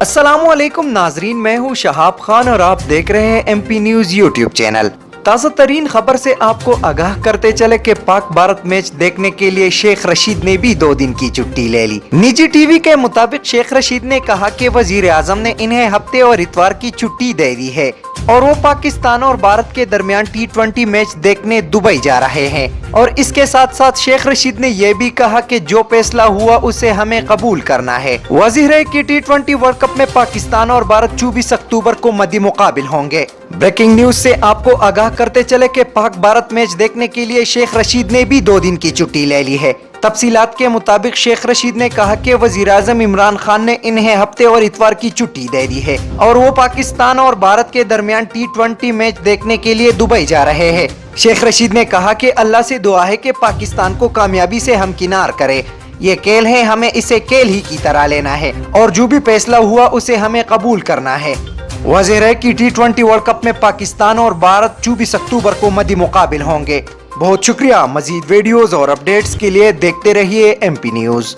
अस्सलामुअलैकुम नाजरीन, मैं हूँ शहाब खान और आप देख रहे हैं MP न्यूज यूट्यूब चैनल। ताज़ा तरीन खबर से आपको आगाह करते चले कि पाक भारत मैच देखने के लिए शेख रशीद ने भी 2 दिन की छुट्टी ले ली। निजी टीवी के मुताबिक शेख रशीद ने कहा कि वजीर आजम ने इन्हें हफ्ते और इतवार की छुट्टी दे दी है और वो पाकिस्तान और भारत के दरमियान T20 मैच देखने दुबई जा रहे हैं। और इसके साथ साथ शेख रशीद ने यह भी कहा कि जो फैसला हुआ उसे हमें कबूल करना है। वाज़ेह है कि T20 वर्ल्ड कप में पाकिस्तान और भारत 24 अक्टूबर को मद्दे मुकाबिल होंगे। ब्रेकिंग न्यूज से आपको आगाह करते चले कि पाक भारत मैच देखने के लिए शेख रशीद ने भी 2 दिन की छुट्टी ले ली है। तफसीलात के मुताबिक शेख रशीद ने कहा कि वजीर आजम इमरान खान ने इन्हें हफ्ते और इतवार की छुट्टी दे दी है और वो पाकिस्तान और भारत के दरमियान T20 मैच देखने के लिए दुबई जा रहे हैं। शेख रशीद ने कहा कि अल्लाह से दुआ है कि पाकिस्तान को कामयाबी से हमकिनार करे। ये खेल है, हमें इसे खेल ही की तरह लेना है और जो भी फैसला हुआ उसे हमें कबूल करना है। वाज़ेह है कि T20 वर्ल्ड कप में पाकिस्तान और भारत 24 अक्टूबर को मद्दे मुकाबिल होंगे। बहुत शुक्रिया। मजीद वीडियोस और अपडेट्स के लिए देखते रहिए MP न्यूज।